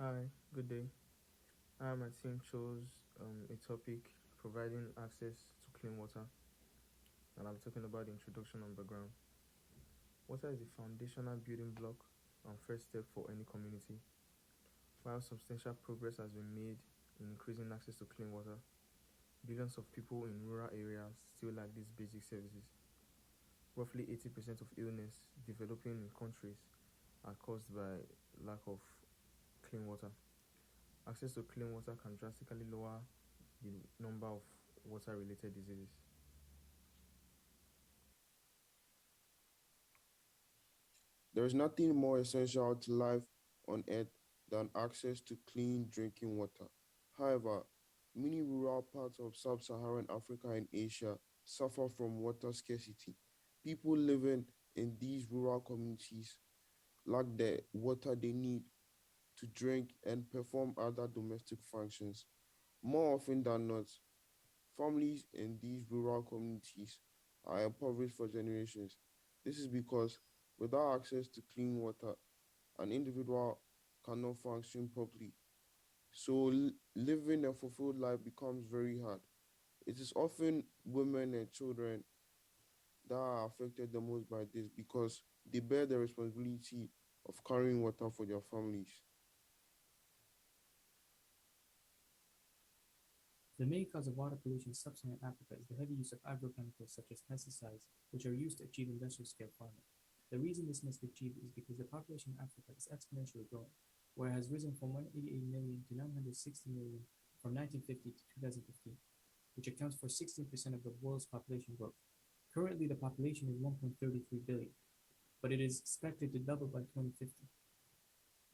Hi, good day. My team chose a topic providing access to clean water, and I'll be talking about the introduction and background. Water is the foundational building block and first step for any community. While substantial progress has been made in increasing access to clean water, billions of people in rural areas still lack these basic services. Roughly 80% of illness developing in countries are caused by lack of clean water. Access to clean water can drastically lower the number of water related diseases. There is nothing more essential to life on earth than access to clean drinking water. However, many rural parts of sub Saharan Africa and Asia suffer from water scarcity. People living in these rural communities lack the water they need to drink and perform other domestic functions. More often than not, families in these rural communities are impoverished for generations. This is because without access to clean water, an individual cannot function properly. So living a fulfilled life becomes very hard. It is often women and children that are affected the most by this because they bear the responsibility of carrying water for their families. The main cause of water pollution in sub-Saharan Africa is the heavy use of agrochemicals such as pesticides, which are used to achieve industrial scale farming. The reason this must be achieved is because the population in Africa is exponentially growing, where it has risen from 188 million to 960 million from 1950 to 2015, which accounts for 16% of the world's population growth. Currently, the population is 1.33 billion, but it is expected to double by 2050.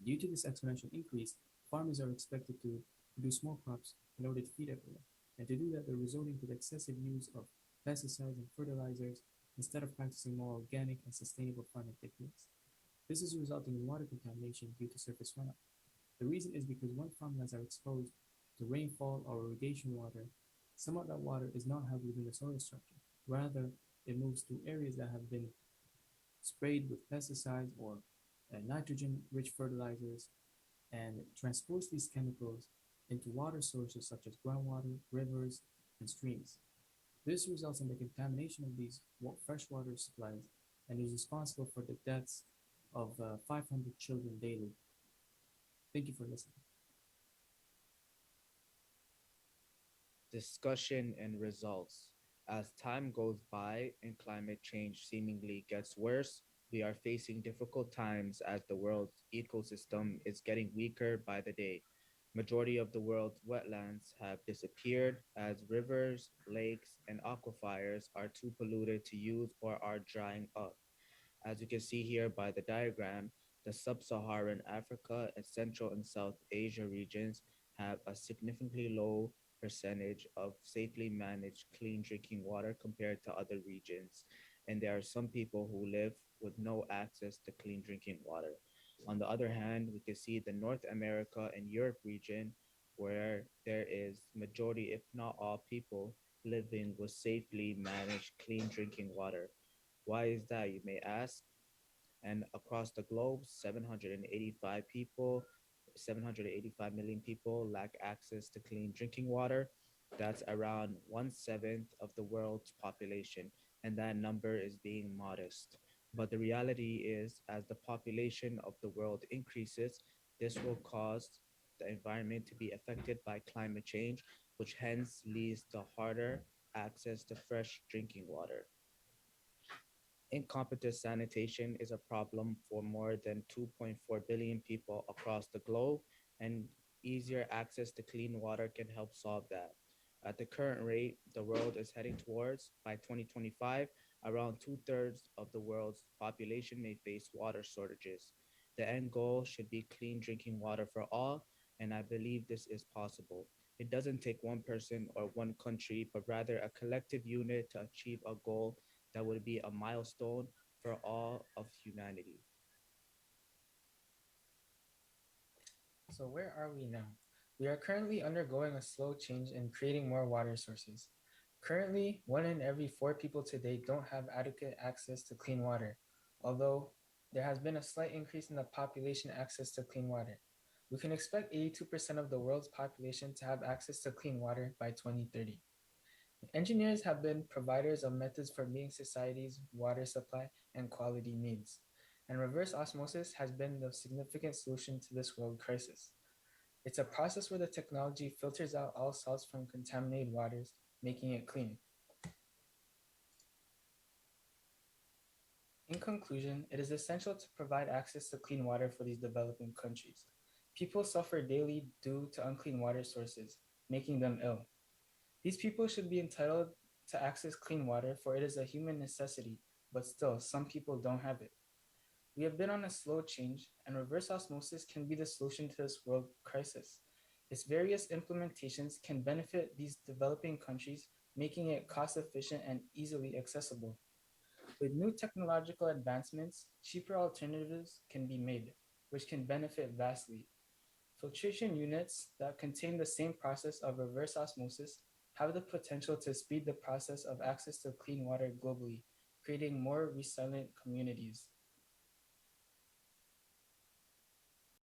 Due to this exponential increase, farmers are expected to produce more crops in order to feed everyone. And to do that, they're resorting to the excessive use of pesticides and fertilizers instead of practicing more organic and sustainable farming techniques. This is resulting in water contamination due to surface runoff. The reason is because when farmlands are exposed to rainfall or irrigation water, some of that water is not held within the soil structure. Rather, it moves to areas that have been sprayed with pesticides or nitrogen-rich fertilizers and transports these chemicals into water sources such as groundwater, rivers, and streams. This results in the contamination of these freshwater supplies and is responsible for the deaths of 500 children daily. Thank you for listening. Discussion and results. As time goes by and climate change seemingly gets worse, we are facing difficult times as the world's ecosystem is getting weaker by the day. Majority of the world's wetlands have disappeared as rivers, lakes, and aquifers are too polluted to use or are drying up. As you can see here by the diagram, the sub-Saharan Africa and Central and South Asia regions have a significantly low percentage of safely managed clean drinking water compared to other regions. And there are some people who live with no access to clean drinking water. On the other hand, we can see the North America and Europe region where there is majority, if not all people, living with safely managed clean drinking water. Why is that, you may ask? And across the globe, 785 million people lack access to clean drinking water. That's around 1/7 of the world's population, and that number is being modest. But the reality is, as the population of the world increases, this will cause the environment to be affected by climate change, which hence leads to harder access to fresh drinking water. Incompetent sanitation is a problem for more than 2.4 billion people across the globe, and easier access to clean water can help solve that. At the current rate, the world is heading towards, by 2025, around two-thirds of the world's population may face water shortages. The end goal should be clean drinking water for all, and I believe this is possible. It doesn't take one person or one country, but rather a collective unit to achieve a goal that would be a milestone for all of humanity. So, where are we now? We are currently undergoing a slow change in creating more water sources. Currently, one in every four people today don't have adequate access to clean water, although there has been a slight increase in the population access to clean water. We can expect 82% of the world's population to have access to clean water by 2030. Engineers have been providers of methods for meeting society's water supply and quality needs, and reverse osmosis has been the significant solution to this world crisis. It's a process where the technology filters out all salts from contaminated waters, making it clean. In conclusion, it is essential to provide access to clean water for these developing countries. People suffer daily due to unclean water sources, making them ill. These people should be entitled to access clean water, for it is a human necessity, but still, some people don't have it. We have been on a slow change, and reverse osmosis can be the solution to this world crisis. Its various implementations can benefit these developing countries, making it cost efficient and easily accessible. With new technological advancements, cheaper alternatives can be made, which can benefit vastly. Filtration units that contain the same process of reverse osmosis have the potential to speed the process of access to clean water globally, creating more resilient communities.